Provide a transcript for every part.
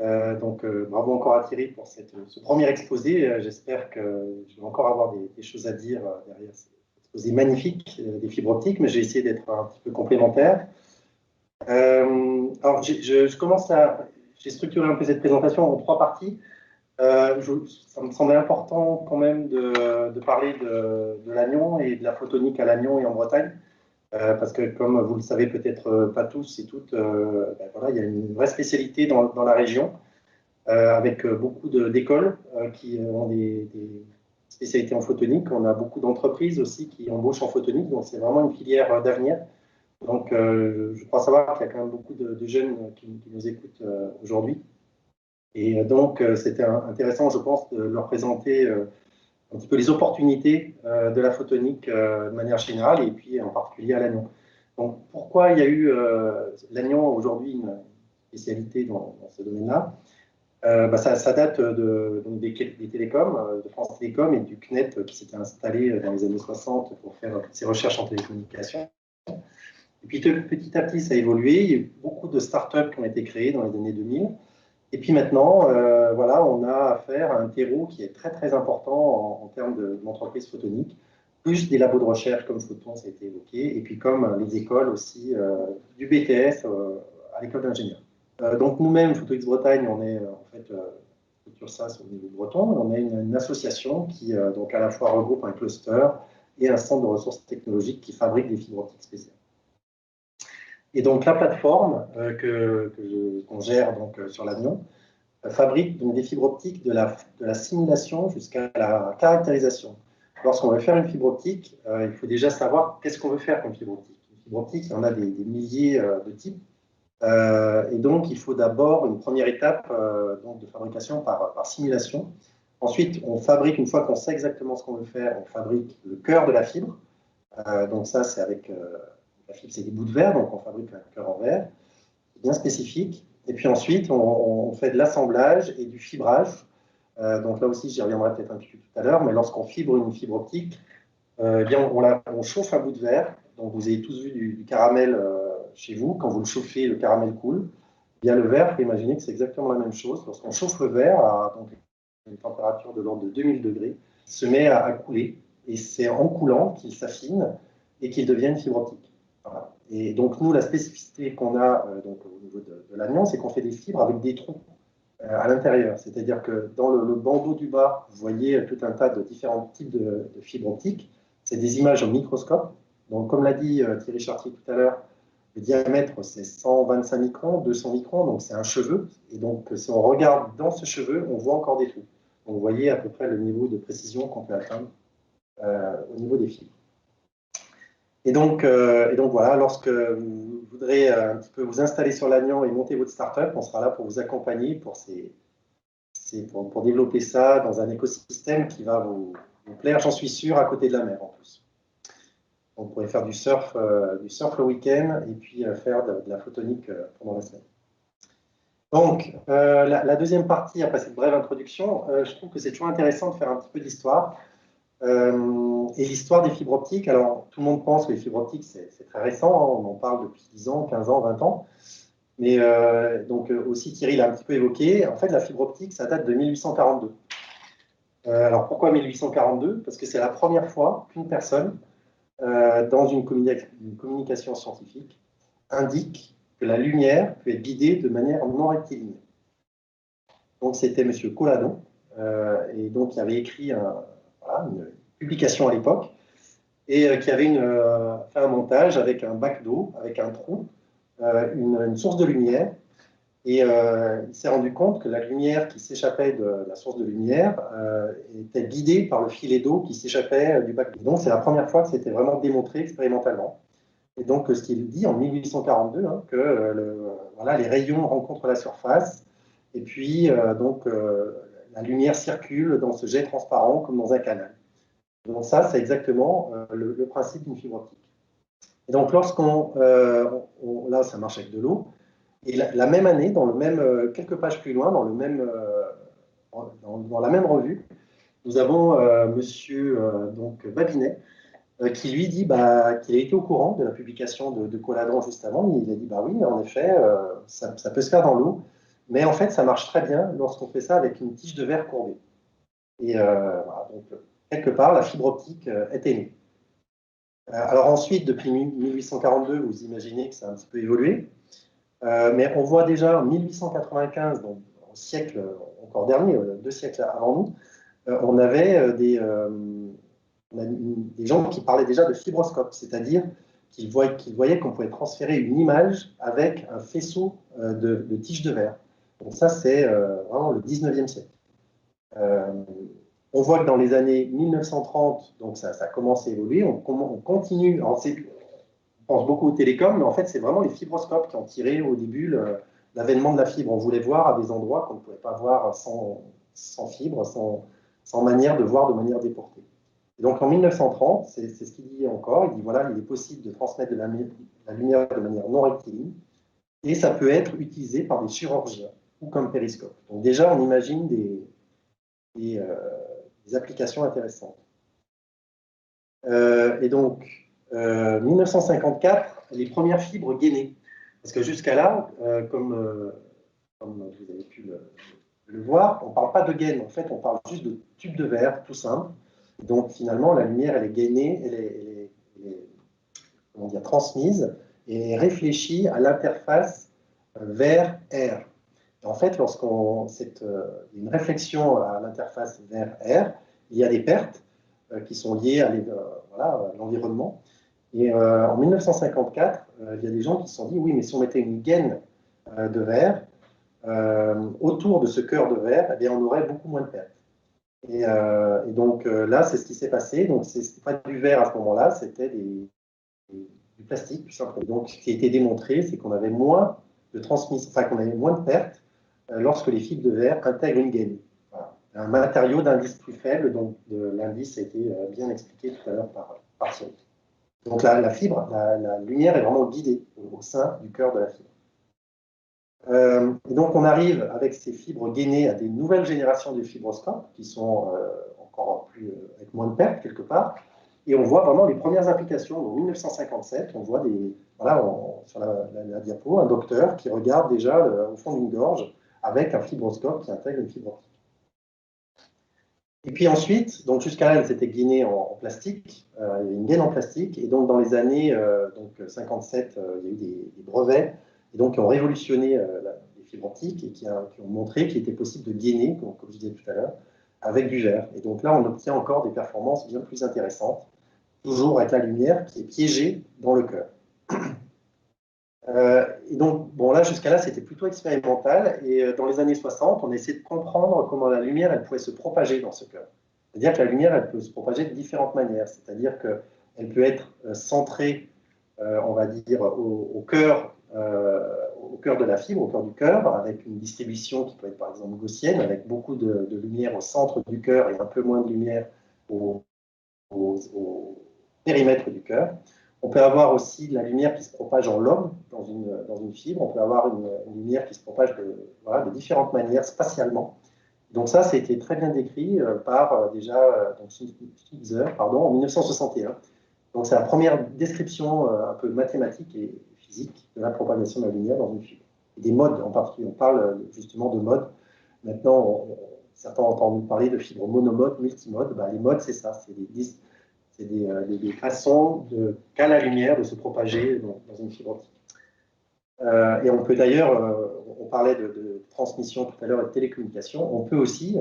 Bravo encore à Thierry pour ce premier exposé. J'espère que je vais encore avoir des choses à dire derrière cet exposé magnifique des fibres optiques, mais j'ai essayé d'être un petit peu complémentaire. Alors, je commence à... J'ai structuré un peu cette présentation en trois parties. Ça me semblait important quand même de parler de l'Agnon et de la photonique à l'Agnon et en Bretagne. Parce que, comme vous le savez peut-être pas tous et toutes, voilà, il y a une vraie spécialité dans la région, avec beaucoup d'écoles qui ont des spécialités en photonique. On a beaucoup d'entreprises aussi qui embauchent en photonique, donc c'est vraiment une filière d'avenir. Donc, je crois savoir qu'il y a quand même beaucoup de jeunes qui nous écoutent aujourd'hui. Et donc, c'était intéressant, je pense, de leur présenter un petit peu les opportunités de la photonique de manière générale, et puis en particulier à Lannion. Donc, pourquoi il y a eu Lannion aujourd'hui une spécialité dans ce domaine-là? Ça date des télécoms, de France Télécom et du CNET qui s'était installé dans les années 60 pour faire ses recherches en télécommunications. Et puis petit à petit, ça a évolué. Il y a eu beaucoup de startups qui ont été créées dans les années 2000. Et puis maintenant, voilà, on a affaire à un terreau qui est très très important en termes d'entreprise photonique, plus des labos de recherche comme Photon, ça a été évoqué, et puis comme les écoles aussi du BTS à l'école d'ingénieurs. Donc nous-mêmes, PhotoX Bretagne, on est en fait sur ça au niveau breton, on est une association qui donc à la fois regroupe un cluster et un centre de ressources technologiques qui fabrique des fibres optiques spéciales. Et donc la plateforme qu'on gère donc, sur l'avion fabrique donc, des fibres optiques de la simulation jusqu'à la caractérisation. Lorsqu'on veut faire une fibre optique, il faut déjà savoir qu'est-ce qu'on veut faire comme fibre optique. Une fibre optique, il y en a des milliers de types. Et donc, il faut d'abord une première étape donc de fabrication par simulation. Ensuite, on fabrique, une fois qu'on sait exactement ce qu'on veut faire, on fabrique le cœur de la fibre. Donc ça, c'est avec... la fibre, c'est des bouts de verre, donc on fabrique un cœur en verre, bien spécifique. Et puis ensuite, on fait de l'assemblage et du fibrage. Donc là aussi, j'y reviendrai peut-être un petit peu tout à l'heure, mais lorsqu'on fibre une fibre optique, eh bien, on chauffe un bout de verre. Donc vous avez tous vu du caramel chez vous. Quand vous le chauffez, le caramel coule. Eh bien, le verre, il faut imaginer que c'est exactement la même chose. Lorsqu'on chauffe le verre à donc, une température de l'ordre de 2000 degrés, il se met à couler. Et c'est en coulant qu'il s'affine et qu'il devient une fibre optique. Voilà. Et donc, nous, la spécificité qu'on a donc, au niveau de l'Agnon, c'est qu'on fait des fibres avec des trous à l'intérieur. C'est-à-dire que dans le bandeau du bas, vous voyez tout un tas de différents types de fibres optiques. C'est des images au microscope. Donc, comme l'a dit Thierry Chartier tout à l'heure, le diamètre, c'est 125 microns, 200 microns, donc c'est un cheveu. Et donc, si on regarde dans ce cheveu, on voit encore des trous. Donc, vous voyez à peu près le niveau de précision qu'on peut atteindre au niveau des fibres. Et donc voilà, lorsque vous voudrez un petit peu vous installer sur l'Agnon et monter votre start-up, on sera là pour vous accompagner pour développer ça dans un écosystème qui va vous plaire, j'en suis sûr, à côté de la mer en plus. On pourrait faire du surf le week-end et puis faire de la photonique pendant la semaine. Donc, la deuxième partie, après cette brève introduction, je trouve que c'est toujours intéressant de faire un petit peu d'histoire. Et l'histoire des fibres optiques, alors tout le monde pense que les fibres optiques, c'est très récent, hein, on en parle depuis 10 ans, 15 ans, 20 ans. Mais donc aussi Thierry l'a un petit peu évoqué, en fait la fibre optique, ça date de 1842. Alors pourquoi 1842? Parce que c'est la première fois qu'une personne, dans une communication scientifique, indique que la lumière peut être guidée de manière non rectiligne. Donc c'était M. Colladon, et donc il avait écrit une publication à l'époque, et qui avait fait un montage avec un bac d'eau, avec un trou, une source de lumière, et il s'est rendu compte que la lumière qui s'échappait de la source de lumière était guidée par le filet d'eau qui s'échappait du bac d'eau. Donc c'est la première fois que c'était vraiment démontré expérimentalement. Et donc ce qu'il dit en 1842, hein, que voilà, les rayons rencontrent la surface, et puis la lumière circule dans ce jet transparent comme dans un canal. Donc ça, c'est exactement le principe d'une fibre optique. Et donc lorsqu'on... là, ça marche avec de l'eau. Et la même année, quelques pages plus loin, dans la même revue, nous avons monsieur donc, Babinet, qui lui dit qu'il a été au courant de la publication de Colladon juste avant. Il a dit, oui, en effet, ça peut se faire dans l'eau, Mais en fait, ça marche très bien lorsqu'on fait ça avec une tige de verre courbée. Et voilà, donc, quelque part, la fibre optique était née. Alors ensuite, depuis 1842, vous imaginez que ça a un petit peu évolué. Mais on voit déjà en 1895, donc au siècle encore dernier, 2 siècles avant nous, on avait des gens qui parlaient déjà de fibroscope, c'est-à-dire qu'ils voyaient qu'on pouvait transférer une image avec un faisceau de tiges de verre. Donc ça, c'est vraiment le 19e siècle. On voit que dans les années 1930, donc ça commence à évoluer, on continue, on pense beaucoup aux télécoms, mais en fait, c'est vraiment les fibroscopes qui ont tiré au début l'avènement de la fibre. On voulait voir à des endroits qu'on ne pouvait pas voir sans fibre, sans manière de voir de manière déportée. Et donc en 1930, c'est ce qu'il dit encore, il dit voilà, il est possible de transmettre de la lumière de manière non rectiligne, et ça peut être utilisé par des chirurgiens ou comme périscope. Donc déjà, on imagine des applications intéressantes. Et donc, 1954, les premières fibres gainées. Parce que jusqu'à là, comme vous avez pu le voir, on ne parle pas de gaine, en fait, on parle juste de tube de verre, tout simple. Donc finalement, la lumière, elle est gainée, elle est comment dire, transmise et réfléchie à l'interface verre-air. En fait, lorsqu'on une réflexion à l'interface verre-air, il y a des pertes qui sont liées à l'environnement. Et en 1954, il y a des gens qui se sont dit, oui, mais si on mettait une gaine de verre autour de ce cœur de verre, eh bien, on aurait beaucoup moins de pertes. Et donc là, c'est ce qui s'est passé. Donc, ce n'était pas du verre à ce moment-là, c'était du plastique, tout simplement. Donc, ce qui a été démontré, c'est qu'on avait moins de transmission, enfin, qu'on avait moins de pertes lorsque les fibres de verre intègrent une gaine. Voilà. Un matériau d'indice plus faible, donc l'indice a été bien expliqué tout à l'heure par Thierry. Donc la fibre, la lumière est vraiment guidée au sein du cœur de la fibre. Et donc on arrive avec ces fibres gainées à des nouvelles générations de fibroscopes qui sont encore plus avec moins de pertes quelque part. Et on voit vraiment les premières applications. En 1957, on voit sur la diapo un docteur qui regarde déjà au fond d'une gorge avec un fibroscope qui intègre une fibre optique. Et puis ensuite, donc jusqu'à là, elle s'était gainée en plastique, il y avait une gaine en plastique, et donc dans les années 57, il y a eu des brevets, et donc qui ont révolutionné les fibres optiques et qui ont montré qu'il était possible de gainer, comme je disais tout à l'heure, avec du verre. Et donc là, on obtient encore des performances bien plus intéressantes, toujours avec la lumière qui est piégée dans le cœur. Et donc, bon, là, jusqu'à là, c'était plutôt expérimental. Et dans les années 60, on a essayé de comprendre comment la lumière, elle pouvait se propager dans ce cœur. C'est-à-dire que la lumière, elle peut se propager de différentes manières. C'est-à-dire qu'elle peut être centrée, on va dire, au cœur de la fibre, au cœur du cœur, avec une distribution qui peut être, par exemple, gaussienne, avec beaucoup de lumière au centre du cœur et un peu moins de lumière au périmètre du cœur. On peut avoir aussi de la lumière qui se propage en lobe dans une fibre. On peut avoir une lumière qui se propage de différentes manières spatialement. Donc ça, a été très bien décrit par Switzer, en 1961. Donc c'est la première description un peu mathématique et physique de la propagation de la lumière dans une fibre. Et des modes en particulier. On parle justement de modes. Maintenant, certains ont entendu parler de fibres monomode, multimode. Les modes, c'est ça. C'est des façons qu'a la lumière de se propager dans une fibre optique. Et on peut d'ailleurs, on parlait de transmission tout à l'heure et de télécommunication, on peut aussi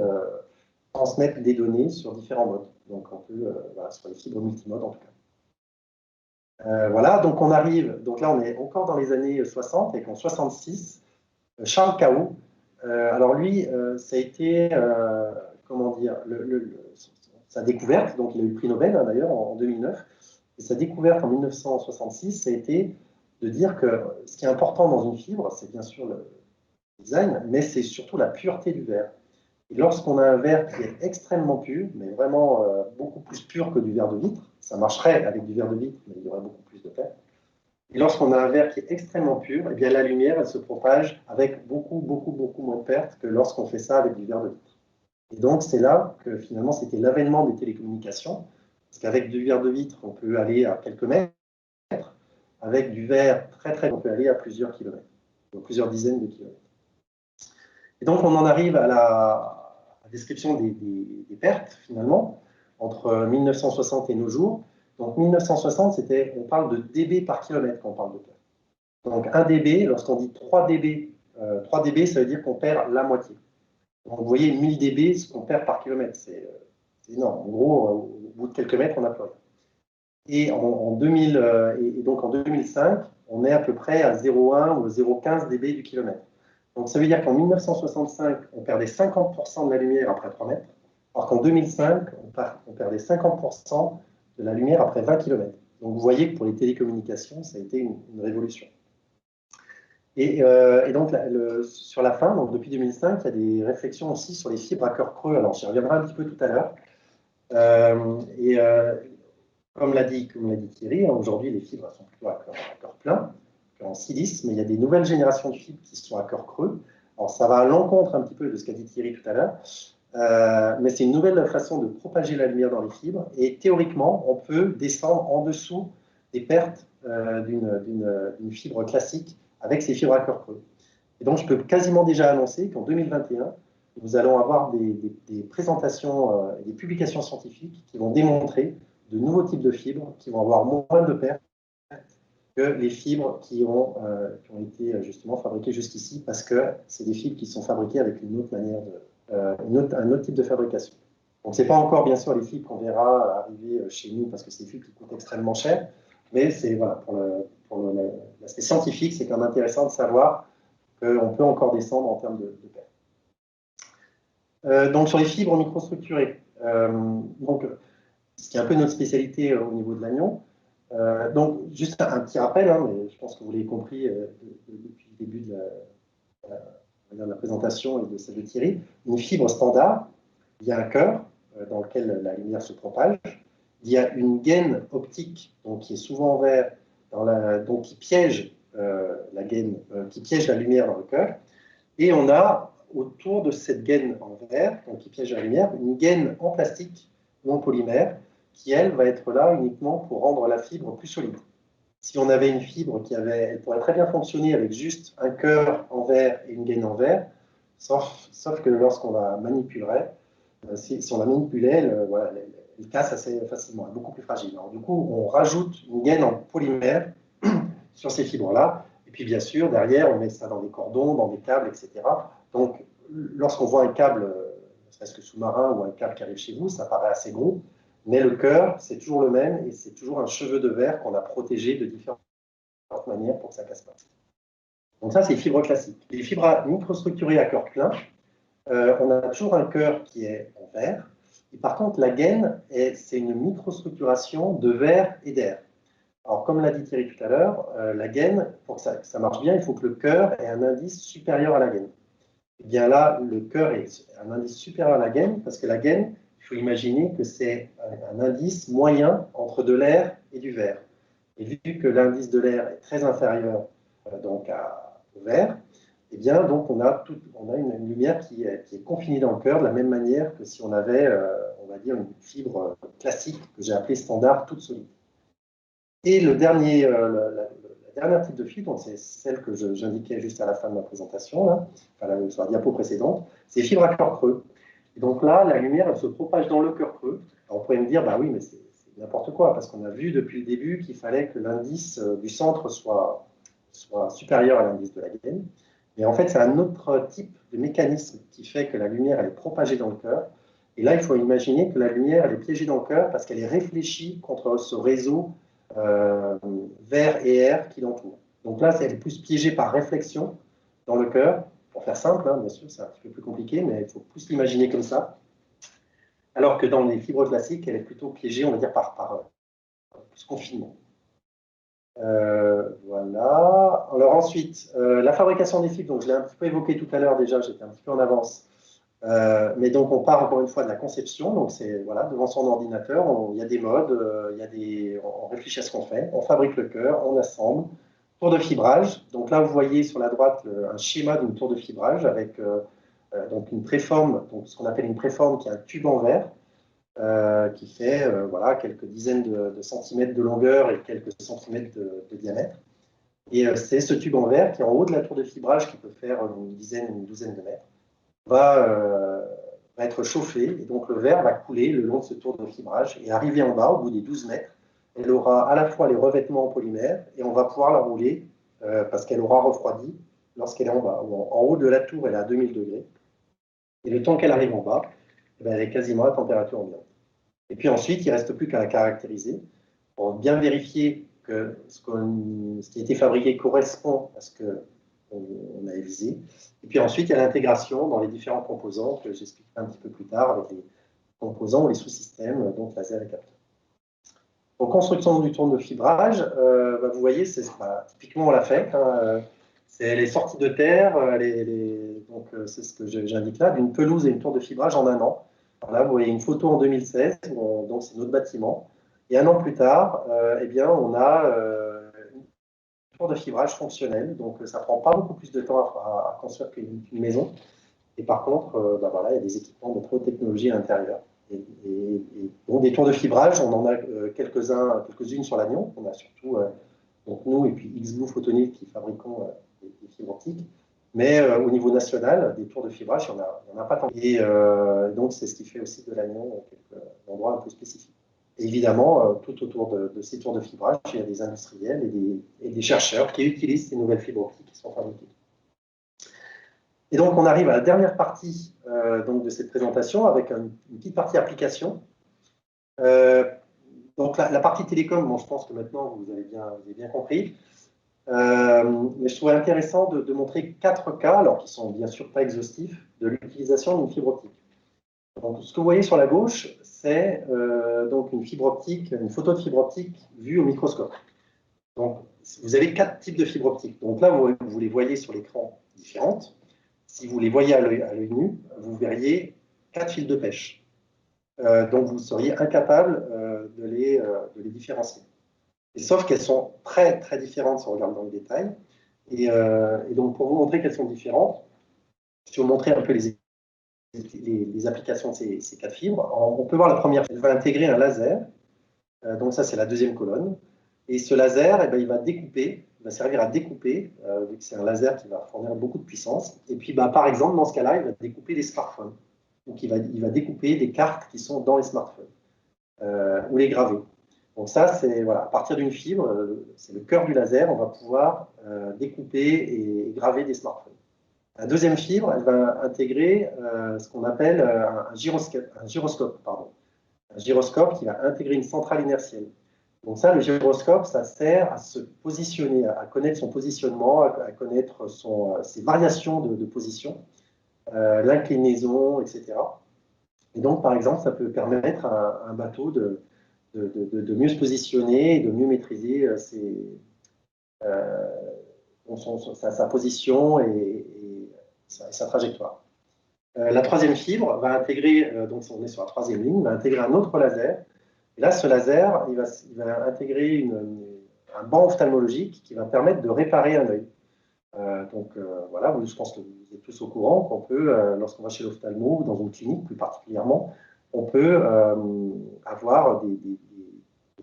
transmettre des données sur différents modes. Donc on peut, sur les fibres multimodes en tout cas. Voilà, donc on arrive, donc là on est encore dans les années 60, et qu'en 66, Charles Cao, alors lui, ça a été, comment dire, sa découverte, donc il a eu le prix Nobel d'ailleurs en 2009, et sa découverte en 1966, ça a été de dire que ce qui est important dans une fibre, c'est bien sûr le design, mais c'est surtout la pureté du verre. Et lorsqu'on a un verre qui est extrêmement pur, mais vraiment beaucoup plus pur que du verre de vitre, ça marcherait avec du verre de vitre, mais il y aurait beaucoup plus de pertes. Et lorsqu'on a un verre qui est extrêmement pur, eh bien la lumière, elle se propage avec beaucoup moins de pertes que lorsqu'on fait ça avec du verre de vitre. Et donc, c'est là que finalement, c'était l'avènement des télécommunications, parce qu'avec du verre de vitre, on peut aller à quelques mètres, avec du verre très, on peut aller à plusieurs kilomètres, donc plusieurs dizaines de kilomètres. Et donc, on en arrive à la description des pertes, finalement, entre 1960 et nos jours. Donc, 1960, on parle de dB par kilomètre quand on parle de perte. Donc, 1 dB, lorsqu'on dit 3 dB, 3 dB, ça veut dire qu'on perd la moitié. Donc, vous voyez, 1000 dB, ce qu'on perd par kilomètre, c'est énorme. En gros, au bout de quelques mètres, on n'a plus rien. Et en 2005, on est à peu près à 0,1 ou 0,15 dB du kilomètre. Donc ça veut dire qu'en 1965, on perdait 50% de la lumière après 3 mètres, alors qu'en 2005, on perdait 50% de la lumière après 20 km. Donc vous voyez que pour les télécommunications, ça a été une révolution. Et donc sur la fin, donc depuis 2005, il y a des réflexions aussi sur les fibres à cœur creux. Alors j'y reviendrai un petit peu tout à l'heure. Comme l'a dit Thierry, aujourd'hui les fibres sont plutôt à cœur plein, en silice, mais il y a des nouvelles générations de fibres qui sont à cœur creux. Alors ça va à l'encontre un petit peu de ce qu'a dit Thierry tout à l'heure, mais c'est une nouvelle façon de propager la lumière dans les fibres, et théoriquement, on peut descendre en dessous des pertes d'une fibre classique avec ces fibres à cœur creux. Et donc je peux quasiment déjà annoncer qu'en 2021, nous allons avoir des présentations, des publications scientifiques qui vont démontrer de nouveaux types de fibres qui vont avoir moins de pertes que les fibres qui ont été justement fabriquées jusqu'ici, parce que c'est des fibres qui sont fabriquées avec une autre manière un autre type de fabrication. Donc, ce n'est pas encore, bien sûr, les fibres qu'on verra arriver chez nous, parce que c'est des fibres qui coûtent extrêmement cher, mais c'est, voilà, pour l'aspect scientifique, c'est quand même intéressant de savoir qu'on peut encore descendre en termes de pertes. Donc, sur les fibres microstructurées, donc, ce qui est un peu notre spécialité au niveau de l'anion. Donc, juste un petit rappel, hein, mais je pense que vous l'avez compris depuis le début de la présentation et de celle de Thierry. Une fibre standard, il y a un cœur dans lequel la lumière se propage. Il y a une gaine optique, donc, qui est souvent en verre, donc, qui piège la gaine, qui piège la lumière dans le cœur. Et on a autour de cette gaine en verre, donc, qui piège la lumière, une gaine en plastique ou en polymère, qui, elle, va être là uniquement pour rendre la fibre plus solide. Si on avait une fibre elle pourrait très bien fonctionner avec juste un cœur en verre et une gaine en verre, sauf que lorsqu'on la manipulerait, si on la manipulait, elle casse assez facilement, elle est beaucoup plus fragile. Alors, du coup, on rajoute une gaine en polymère sur ces fibres-là, et puis bien sûr, derrière, on met ça dans des cordons, dans des câbles, etc. Donc, lorsqu'on voit un câble, ne serait-ce que sous-marin ou un câble qui arrive chez vous, ça paraît assez gros, mais le cœur, c'est toujours le même, et c'est toujours un cheveu de verre qu'on a protégé de différentes manières pour que ça ne casse pas. Donc ça, c'est les fibres classiques. Les fibres microstructurées à cœur plein, on a toujours un cœur qui est en verre, et par contre, la gaine, c'est une microstructuration de verre et d'air. Alors, comme l'a dit Thierry tout à l'heure, la gaine, pour que ça marche bien, il faut que le cœur ait un indice supérieur à la gaine. Et bien là, le cœur est un indice supérieur à la gaine, parce que la gaine, il faut imaginer que c'est un indice moyen entre de l'air et du verre. Et vu que l'indice de l'air est très inférieur donc au verre, et bien donc on a une lumière qui est confinée dans le cœur de la même manière que si on avait, on va dire, une fibre classique que j'ai appelée standard, toute solide. Et la dernière type de fibre, c'est celle que j'indiquais juste à la fin de ma présentation, là, enfin, sur la diapo précédente, c'est les fibres à cœur creux. Et donc là, la lumière, elle se propage dans le cœur creux. Alors, on pourrait me dire, bah oui, mais c'est n'importe quoi, parce qu'on a vu depuis le début qu'il fallait que l'indice du centre soit supérieur à l'indice de la gaine. Mais en fait, c'est un autre type de mécanisme qui fait que la lumière, elle est propagée dans le cœur. Et là, il faut imaginer que la lumière, elle est piégée dans le cœur parce qu'elle est réfléchie contre ce réseau verre et air qui l'entoure. Donc là, c'est plus piégé par réflexion dans le cœur. Pour faire simple, hein, bien sûr, c'est un petit peu plus compliqué, mais il faut plus l'imaginer comme ça. Alors que dans les fibres classiques, elle est plutôt piégée, on va dire, par confinement. Voilà. Alors ensuite, la fabrication des fibres, donc je l'ai un petit peu évoqué tout à l'heure déjà, j'étais un petit peu en avance. Mais donc on part encore une fois de la conception, donc c'est voilà, devant son ordinateur, il y a des modes, on réfléchit à ce qu'on fait, on fabrique le cœur, on assemble, tour de fibrage. Donc là vous voyez sur la droite un schéma d'une tour de fibrage avec donc une préforme, donc ce qu'on appelle une préforme qui est un tube en verre qui fait voilà, quelques dizaines de centimètres de longueur et quelques centimètres de diamètre. Et c'est ce tube en verre qui est en haut de la tour de fibrage qui peut faire une douzaine de mètres. va être chauffée, et donc le verre va couler le long de ce tour de fibrage, et arriver en bas, au bout des 12 mètres, elle aura à la fois les revêtements en polymère, et on va pouvoir la rouler, parce qu'elle aura refroidi lorsqu'elle est en bas. En haut de la tour, elle est à 2000 degrés, et le temps qu'elle arrive en bas, eh bien, elle est quasiment à température ambiante. Et puis ensuite, il ne reste plus qu'à la caractériser pour bien vérifier que ce qui a été fabriqué correspond à ce qu'on avait visé. Et puis ensuite, il y a l'intégration dans les différents composants que j'expliquerai un petit peu plus tard avec les composants ou les sous-systèmes, donc laser et capteur. Donc, construction du tour de fibrage, vous voyez, typiquement on l'a fait. C'est les sorties de terre, donc c'est ce que j'indique là, d'une pelouse et une tour de fibrage en un an. Là, vous voyez une photo en 2016, donc c'est notre bâtiment. Et un an plus tard, eh bien, on a une tour de fibrage fonctionnelle. Donc, ça ne prend pas beaucoup plus de temps à construire qu'une maison. Et par contre, voilà, il y a des équipements de haute technologie à l'intérieur. Bon, des tours de fibrage, on en a quelques-unes sur l'Agnon. On a surtout donc nous et puis X-Blue Photonics qui fabriquons des fibres optiques. Mais au niveau national, des tours de fibrage, il n'y en a pas tant. Et donc, c'est ce qui fait aussi de l'Agnon quelques endroits un peu spécifiques. Et évidemment, tout autour de ces tours de fibrage, il y a des industriels et des chercheurs qui utilisent ces nouvelles fibres optiques qui sont fabriquées. Et donc, on arrive à la dernière partie donc de cette présentation avec une petite partie application. Donc, la partie télécom, bon, je pense que maintenant, vous avez bien compris. Mais je trouvais intéressant de montrer 4 cas, alors qui sont bien sûr pas exhaustifs, de l'utilisation d'une fibre optique. Donc, ce que vous voyez sur la gauche, c'est donc une fibre optique, une photo de fibre optique vue au microscope. Donc, vous avez 4 types de fibres optiques. Donc là, vous les voyez sur l'écran différentes. Si vous les voyez à l'œil nu, vous verriez 4 fils de pêche. Donc, vous seriez incapable de les différencier. Et sauf qu'elles sont très, très différentes si on regarde dans le détail. Et donc, pour vous montrer qu'elles sont différentes, je vais vous montrer un peu les applications de ces 4 fibres. On peut voir la première, elle va intégrer un laser. Donc ça, c'est la deuxième colonne. Et ce laser, il va découper, il va servir à découper, vu que c'est un laser qui va fournir beaucoup de puissance. Et puis, par exemple, dans ce cas-là, il va découper des smartphones. Donc, il va découper des cartes qui sont dans les smartphones, ou les graver. Donc ça, c'est à partir d'une fibre, c'est le cœur du laser, on va pouvoir découper et graver des smartphones. La deuxième fibre, elle va intégrer ce qu'on appelle un gyroscope, un gyroscope qui va intégrer une centrale inertielle. Donc ça, le gyroscope, ça sert à se positionner, à connaître son positionnement, à connaître ses variations de position, l'inclinaison, etc. Et donc, par exemple, ça peut permettre à un bateau de mieux se positionner, de mieux maîtriser sa position et sa trajectoire. La troisième fibre va intégrer, donc on est sur la troisième ligne, va intégrer un autre laser. Et là, ce laser, il va intégrer un banc ophtalmologique qui va permettre de réparer un œil. Donc voilà, je pense que vous êtes tous au courant qu'on peut, lorsqu'on va chez l'ophtalmo ou dans une clinique plus particulièrement, on peut avoir des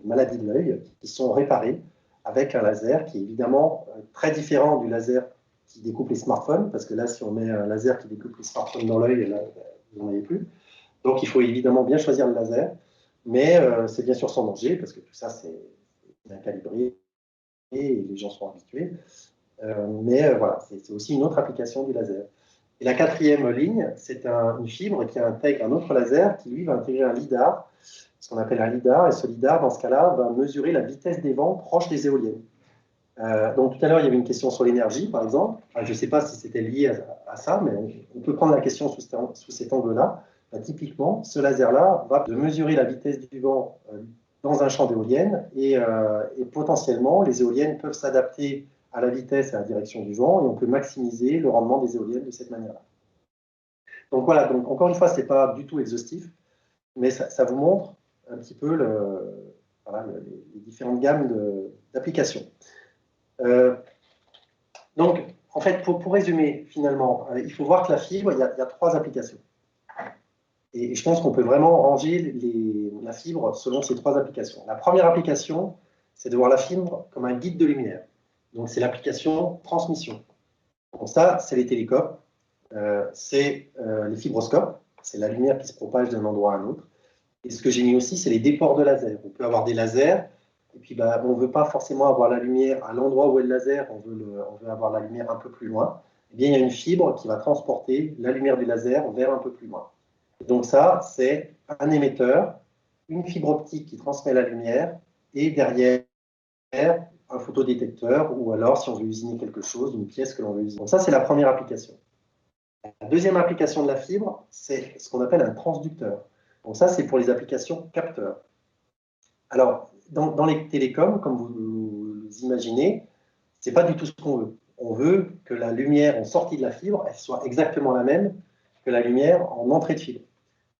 maladies de l'œil qui sont réparées avec un laser qui est évidemment très différent du laser qui découpe les smartphones, parce que là, si on met un laser qui découpe les smartphones dans l'œil, là, vous n'en avez plus. Donc, il faut évidemment bien choisir le laser, mais c'est bien sûr sans danger, parce que tout ça, c'est bien calibré et les gens sont habitués. Mais voilà, c'est aussi une autre application du laser. Et la quatrième ligne, c'est une fibre qui intègre un autre laser qui, lui, va intégrer un lidar, ce qu'on appelle un lidar, et ce lidar, dans ce cas-là, va mesurer la vitesse des vents proches des éoliennes. Donc tout à l'heure, il y avait une question sur l'énergie, par exemple. Je ne sais pas si c'était lié à ça, mais on peut prendre la question sous cet angle-là. Typiquement, ce laser-là va mesurer la vitesse du vent dans un champ d'éoliennes et potentiellement, les éoliennes peuvent s'adapter à la vitesse et à la direction du vent et on peut maximiser le rendement des éoliennes de cette manière-là. Donc voilà, donc, encore une fois, ce n'est pas du tout exhaustif, mais ça vous montre un petit peu les différentes gammes d'applications. Donc, en fait, pour résumer, finalement, il faut voir que la fibre, il y a 3 applications. Et je pense qu'on peut vraiment ranger la fibre selon ces 3 applications. La première application, c'est de voir la fibre comme un guide de lumière. Donc, c'est l'application transmission. Donc ça, c'est les télécoms. c'est les fibroscopes, c'est la lumière qui se propage d'un endroit à un autre. Et ce que j'ai mis aussi, c'est les déports de laser. On peut avoir des lasers, et puis bah, on ne veut pas forcément avoir la lumière à l'endroit où est le laser, on veut avoir la lumière un peu plus loin. Eh bien, il y a une fibre qui va transporter la lumière du laser vers un peu plus loin. Et donc ça, c'est un émetteur, une fibre optique qui transmet la lumière, et derrière, un photodétecteur, ou alors, si on veut usiner quelque chose, une pièce que l'on veut usiner. Donc ça, c'est la première application. La deuxième application de la fibre, c'est ce qu'on appelle un transducteur. Donc ça, c'est pour les applications capteurs. Alors, dans les télécoms, comme vous imaginez, ce n'est pas du tout ce qu'on veut. On veut que la lumière en sortie de la fibre, elle soit exactement la même que la lumière en entrée de fibre.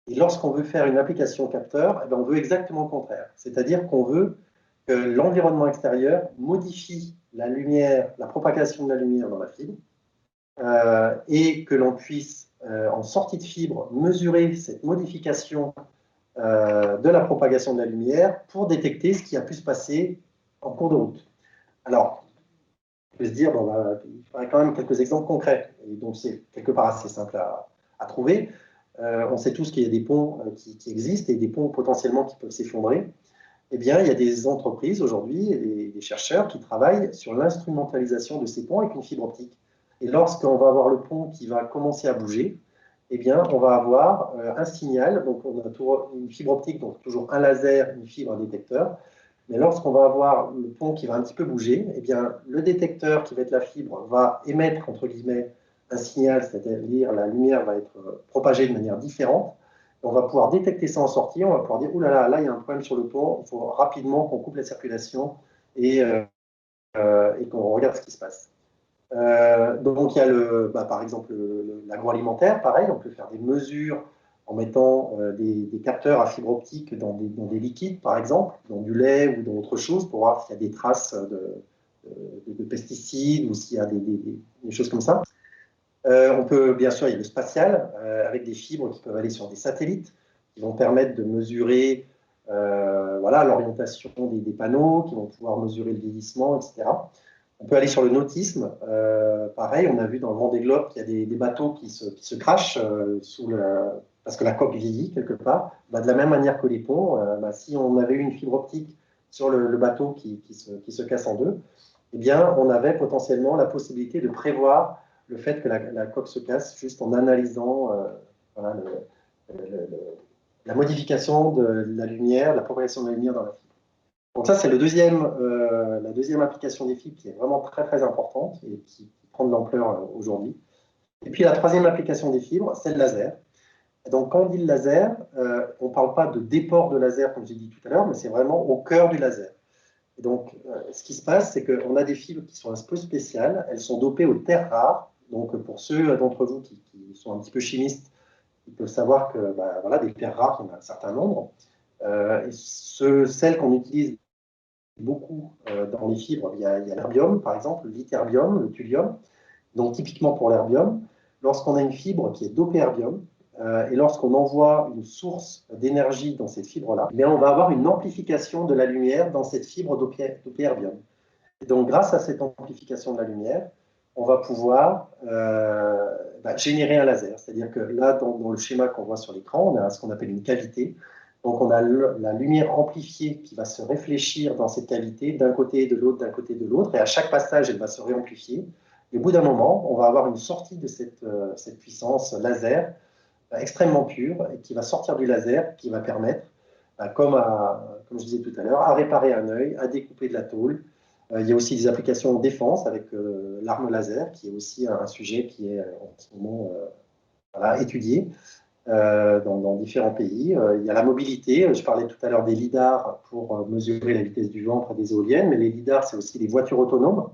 Et lorsqu'on veut faire une application capteur, eh bien, on veut exactement le contraire. C'est-à-dire qu'on veut que l'environnement extérieur modifie la lumière, la propagation de la lumière dans la fibre, et que l'on puisse, en sortie de fibre, mesurer cette modification de la propagation de la lumière pour détecter ce qui a pu se passer en cours de route. Alors, on peut se dire, bon, bah, il faudrait quand même quelques exemples concrets. Et donc, c'est quelque part assez simple à trouver. On sait tous qu'il y a des ponts qui existent et des ponts potentiellement qui peuvent s'effondrer. Eh bien, il y a des entreprises aujourd'hui et des chercheurs qui travaillent sur l'instrumentalisation de ces ponts avec une fibre optique. Et lorsqu'on va avoir le pont qui va commencer à bouger, eh bien, on va avoir un signal. Donc, on a une fibre optique, donc toujours un laser, une fibre, un détecteur. Mais lorsqu'on va avoir le pont qui va un petit peu bouger, eh bien, le détecteur qui va être la fibre va émettre, entre guillemets, un signal, c'est-à-dire la lumière va être propagée de manière différente. On va pouvoir détecter ça en sortie, on va pouvoir dire, oulala, là, il y a un problème sur le pont, il faut rapidement qu'on coupe la circulation et qu'on regarde ce qui se passe. Donc, il y a par exemple l'agroalimentaire, pareil, on peut faire des mesures en mettant des capteurs à fibre optique dans des liquides, par exemple, dans du lait ou dans autre chose, pour voir s'il y a des traces de pesticides ou s'il y a des choses comme ça. On peut, bien sûr, il y a le spatial, avec des fibres qui peuvent aller sur des satellites, qui vont permettre de mesurer voilà, l'orientation des panneaux, qui vont pouvoir mesurer le vieillissement, etc. On peut aller sur le nautisme. Pareil, on a vu dans le Vendée Globe qu'il y a des bateaux qui se crashent parce que la coque vieillit quelque part. Bah, de la même manière que les ponts, si on avait eu une fibre optique sur le bateau qui se casse en deux, eh bien, on avait potentiellement la possibilité de prévoir le fait que la coque se casse juste en analysant voilà, la modification de la lumière, la propagation de la lumière dans la fibre. Donc ça, c'est la deuxième application des fibres qui est vraiment très, très importante et qui prend de l'ampleur aujourd'hui. Et puis la troisième application des fibres, c'est le laser. Et donc quand on dit le laser, on ne parle pas de déport de laser, comme j'ai dit tout à l'heure, mais c'est vraiment au cœur du laser. Et donc, ce qui se passe, c'est qu'on a des fibres qui sont un peu spéciales. Elles sont dopées aux terres rares. Donc, pour ceux d'entre vous qui sont un petit peu chimistes, ils peuvent savoir que voilà, des terres rares, il y en a un certain nombre. Et celles qu'on utilise beaucoup dans les fibres, il y a l'herbium, par exemple, l'ytterbium, le thulium. Donc, typiquement pour l'herbium, lorsqu'on a une fibre qui est dopée herbium, et lorsqu'on envoie une source d'énergie dans cette fibre-là, eh on va avoir une amplification de la lumière dans cette fibre dopée herbium. Et donc, grâce à cette amplification de la lumière, on va pouvoir générer un laser. C'est-à-dire que là, dans le schéma qu'on voit sur l'écran, on a ce qu'on appelle une cavité. Donc, on a la lumière amplifiée qui va se réfléchir dans cette cavité d'un côté et de l'autre, d'un côté et de l'autre. Et à chaque passage, elle va se réamplifier. Et au bout d'un moment, on va avoir une sortie de cette puissance laser extrêmement pure et qui va sortir du laser, qui va permettre, comme je disais tout à l'heure, à réparer un œil, à découper de la tôle. Il y a aussi des applications en défense avec l'arme laser, qui est aussi un sujet qui est en ce moment voilà, étudié dans différents pays. Il y a la mobilité. Je parlais tout à l'heure des lidars pour mesurer la vitesse du vent près des éoliennes, mais les lidars, c'est aussi les voitures autonomes.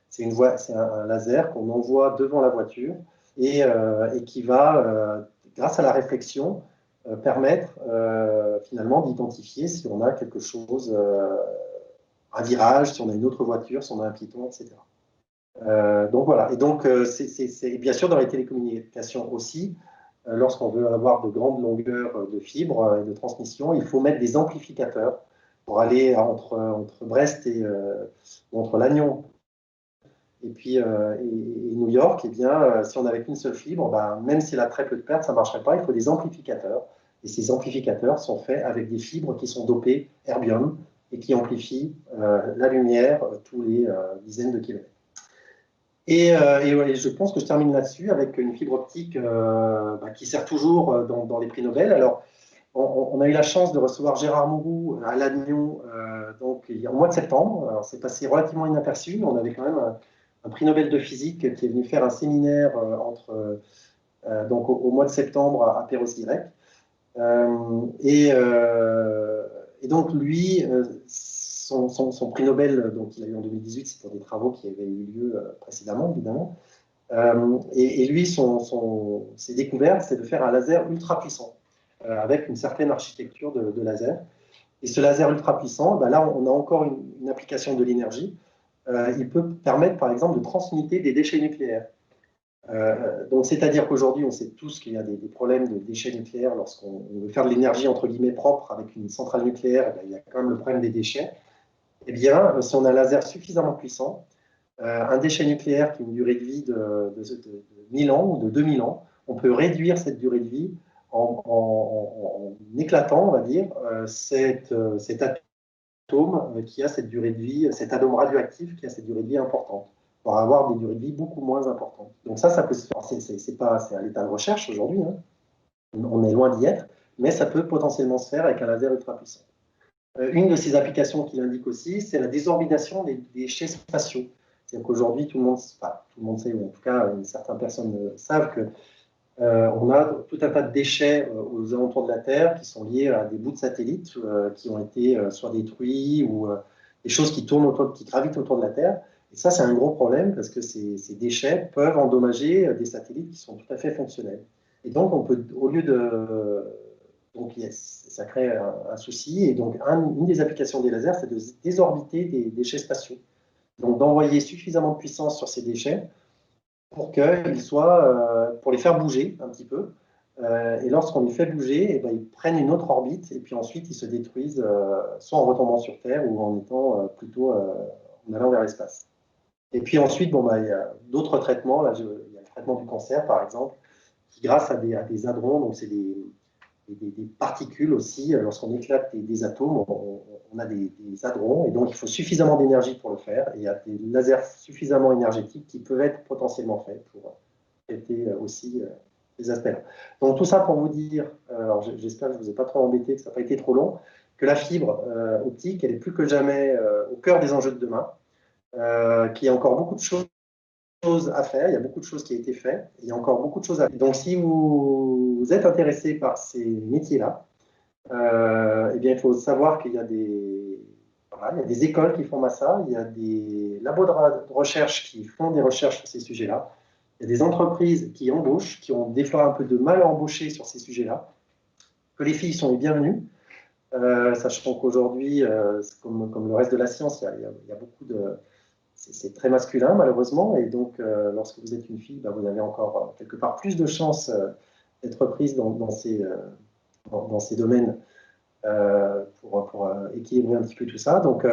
C'est un laser qu'on envoie devant la voiture et qui va, grâce à la réflexion, permettre finalement d'identifier si on a quelque chose, un virage, si on a une autre voiture, si on a un piéton, etc. Donc voilà. Et donc, c'est bien sûr dans les télécommunications aussi, lorsqu'on veut avoir de grandes longueurs de fibres et de transmission, il faut mettre des amplificateurs pour aller entre Brest et entre Lannion et puis New York, eh bien, si on n'avait qu'une seule fibre, ben, même s'il a très peu de pertes, ça ne marcherait pas. Il faut des amplificateurs. Et ces amplificateurs sont faits avec des fibres qui sont dopées erbium et qui amplifient la lumière tous les dizaines de kilomètres. Et je pense que je termine là-dessus avec une fibre optique qui sert toujours dans les prix Nobel. Alors, on a eu la chance de recevoir Gérard Mourou à Lannion donc, au mois de septembre. Alors, c'est passé relativement inaperçu, mais on avait quand même un prix Nobel de physique qui est venu faire un séminaire donc au mois de septembre à Perros-Guirec. Et donc, lui, son prix Nobel, donc il a eu en 2018, c'est pour des travaux qui avaient eu lieu précédemment, évidemment. Et lui, ses découvertes, c'est de faire un laser ultra puissant, avec une certaine architecture de laser. Et ce laser ultra puissant, ben là, on a encore une application de l'énergie. Il peut permettre, par exemple, de transmuter des déchets nucléaires. Donc, c'est-à-dire qu'aujourd'hui, on sait tous qu'il y a des problèmes de déchets nucléaires lorsqu'on veut faire de l'énergie entre guillemets propre avec une centrale nucléaire. Il y a quand même le problème des déchets. Eh bien, si on a un laser suffisamment puissant, un déchet nucléaire qui a une durée de vie de 1000 ans ou de 2000 ans, on peut réduire cette durée de vie en éclatant, on va dire, cet atome qui a cette durée de vie, cet atome radioactif qui a cette durée de vie importante, pour avoir des durées de vie beaucoup moins importantes. Donc ça peut se faire, c'est à l'état de recherche aujourd'hui, hein. On est loin d'y être, mais ça peut potentiellement se faire avec un laser ultra puissant. Une de ces applications qu'il indique aussi, c'est la désorbitation des déchets spatiaux. C'est-à-dire qu'aujourd'hui, tout le monde sait, ou en tout cas, certaines personnes savent que on a tout un tas de déchets aux alentours de la Terre qui sont liés à des bouts de satellites qui ont été soit détruits ou des choses qui gravitent autour de la Terre. Et ça, c'est un gros problème parce que ces déchets peuvent endommager des satellites qui sont tout à fait fonctionnels. Et donc, on peut, au lieu de... Donc, ça crée un souci. Et donc, une des applications des lasers, c'est de désorbiter des déchets spatiaux. Donc, d'envoyer suffisamment de puissance sur ces déchets pour pour les faire bouger un petit peu. Et lorsqu'on les fait bouger, eh ben, ils prennent une autre orbite et puis ensuite ils se détruisent soit en retombant sur Terre ou en étant plutôt en allant vers l'espace. Et puis ensuite, il y a d'autres traitements. Là, il y a le traitement du cancer, par exemple, qui grâce à des hadrons, donc c'est des particules aussi, lorsqu'on éclate des atomes, on a des hadrons, et donc il faut suffisamment d'énergie pour le faire, et il y a des lasers suffisamment énergétiques qui peuvent être potentiellement faits pour traiter aussi ces aspects-là. Donc tout ça pour vous dire, alors j'espère que je ne vous ai pas trop embêté, que ça n'a pas été trop long, que la fibre optique, elle est plus que jamais au cœur des enjeux de demain, qu'il y a encore beaucoup de choses à faire, il y a beaucoup de choses qui ont été faites, il y a encore beaucoup de choses à faire. Donc si vous êtes intéressé par ces métiers-là, eh bien, il faut savoir qu'il y a il y a des écoles qui font ça, il y a des labos de recherche qui font des recherches sur ces sujets-là, il y a des entreprises qui embauchent, qui ont des fois un peu de mal à embaucher sur ces sujets-là, que les filles sont les bienvenues, sachant qu'aujourd'hui, comme le reste de la science, il y a beaucoup de... C'est très masculin, malheureusement, et donc, lorsque vous êtes une fille, vous avez encore quelque part plus de chances d'être prise dans ces domaines pour équilibrer un petit peu tout ça. Donc,